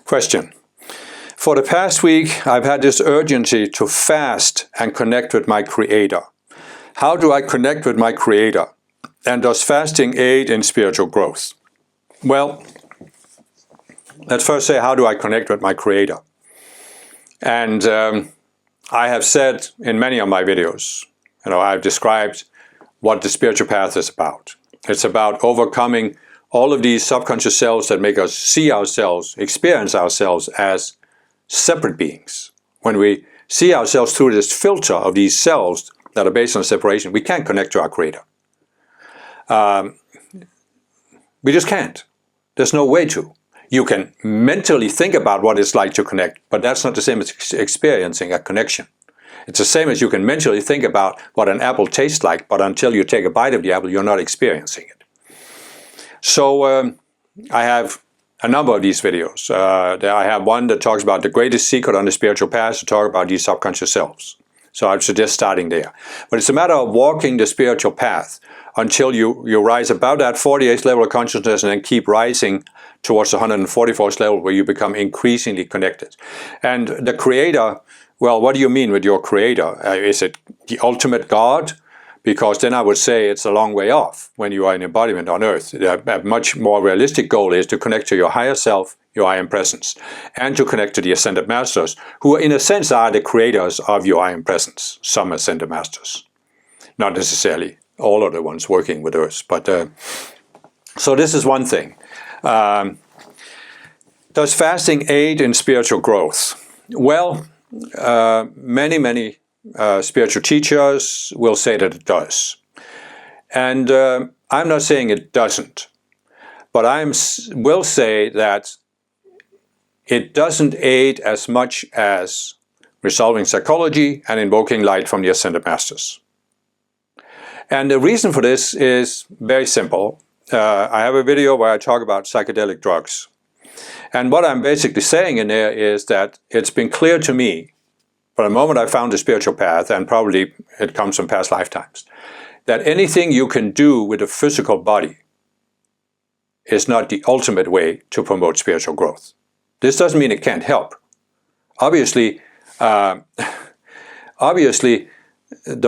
Question. For the past week, I've had this urgency to fast and connect with my Creator. How do I connect with my Creator? And does fasting aid in spiritual growth? Well, let's first say, how do I connect with my Creator? And I have said in many of my videos, I've described what the spiritual path is about. It's about overcoming all of these subconscious selves that make us see ourselves, experience ourselves as separate beings. When we see ourselves through this filter of these selves that are based on separation, we can't connect to our Creator. We just can't. There's no way to. You can mentally think about what it's like to connect, but that's not the same as experiencing a connection. It's the same as you can mentally think about what an apple tastes like, but until you take a bite of the apple, you're not experiencing it. So I have a number of these videos. I have one that talks about the greatest secret on the spiritual path, to talk about these subconscious selves. So I suggest starting there. But it's a matter of walking the spiritual path until you rise above that 48th level of consciousness and then keep rising towards the 144th level, where you become increasingly connected. And the Creator, well, what do you mean with your Creator? Is it the ultimate God? Because then I would say it's a long way off when you are an embodiment on earth. A much more realistic goal is to connect to your higher self, your I Am Presence, and to connect to the Ascended Masters, who in a sense are the creators of your I Am Presence, some Ascended Masters. Not necessarily all of the ones working with us, but so this is one thing. Does fasting aid in spiritual growth? Well, many spiritual teachers will say that it does. And I'm not saying it doesn't, but I will say that it doesn't aid as much as resolving psychology and invoking light from the Ascended Masters. And the reason for this is very simple. I have a video where I talk about psychedelic drugs. And what I'm basically saying in there is that it's been clear to me, from the moment I found the spiritual path, and probably it comes from past lifetimes, that anything you can do with a physical body is not the ultimate way to promote spiritual growth. This doesn't mean it can't help. Obviously, the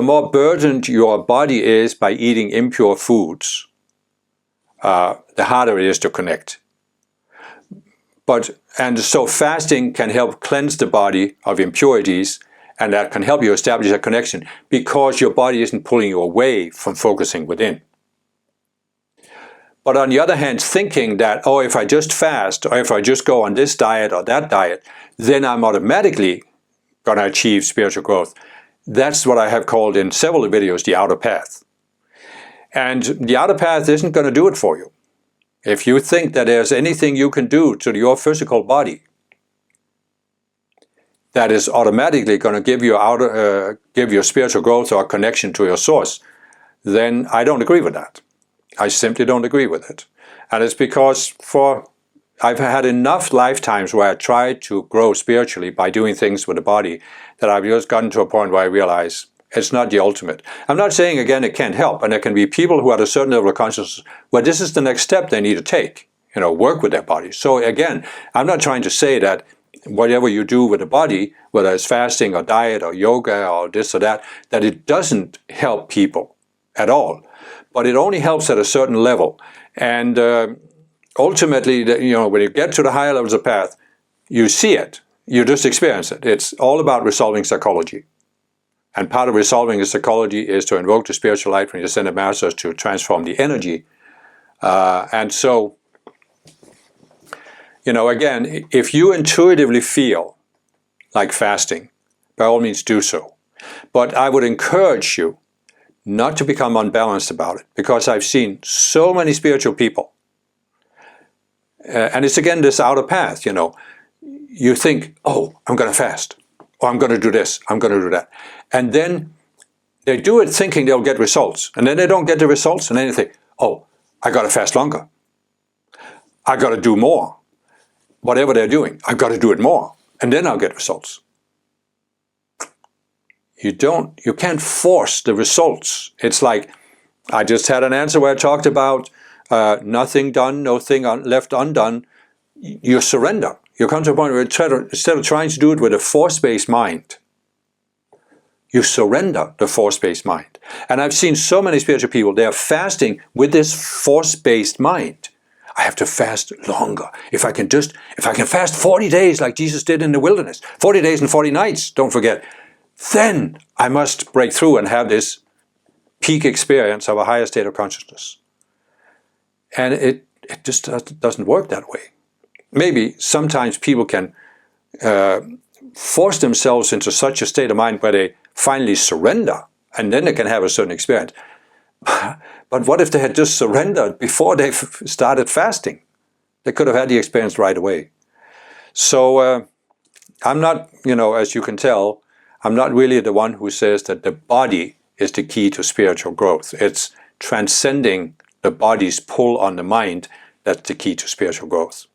more burdened your body is by eating impure foods, the harder it is to connect. And so fasting can help cleanse the body of impurities, and that can help you establish a connection because your body isn't pulling you away from focusing within. But on the other hand, thinking that, oh, if I just fast, or if I just go on this diet or that diet, then I'm automatically going to achieve spiritual growth. That's what I have called in several videos the outer path. And the outer path isn't going to do it for you. If you think that there's anything you can do to your physical body that is automatically going to give you spiritual growth or connection to your source, then I don't agree with that. I simply don't agree with it. And it's because I've had enough lifetimes where I tried to grow spiritually by doing things with the body that I've just gotten to a point where I realize it's not the ultimate. I'm not saying, again, it can't help. And there can be people who are at a certain level of consciousness where this is the next step they need to take, work with their body. So again, I'm not trying to say that whatever you do with the body, whether it's fasting or diet or yoga or this or that it doesn't help people at all. But it only helps at a certain level. And ultimately, when you get to the higher levels of path, you see it. You just experience it. It's all about resolving psychology. And part of resolving the psychology is to invoke the spiritual light from the Ascended Masters to transform the energy. And so, again, if you intuitively feel like fasting, by all means do so. But I would encourage you not to become unbalanced about it, because I've seen so many spiritual people. And it's again this outer path, You think, oh, I'm going to fast. Or I'm going to do this, I'm going to do that. And then they do it thinking they'll get results. And then they don't get the results, and then they think, oh, I got to fast longer. I got to do more. Whatever they're doing, I've got to do it more. And then I'll get results. You can't force the results. It's like, I just had an answer where I talked about nothing done, no thing left undone. You surrender. You come to a point where instead of trying to do it with a force-based mind, you surrender the force-based mind. And I've seen so many spiritual people, they are fasting with this force-based mind. I have to fast longer. If I can fast 40 days like Jesus did in the wilderness, 40 days and 40 nights, don't forget, then I must break through and have this peak experience of a higher state of consciousness. And it just doesn't work that way. Maybe sometimes people can force themselves into such a state of mind where they finally surrender, and then they can have a certain experience. But what if they had just surrendered before they started fasting? They could have had the experience right away. So I'm not, as you can tell, I'm not really the one who says that the body is the key to spiritual growth. It's transcending the body's pull on the mind that's the key to spiritual growth.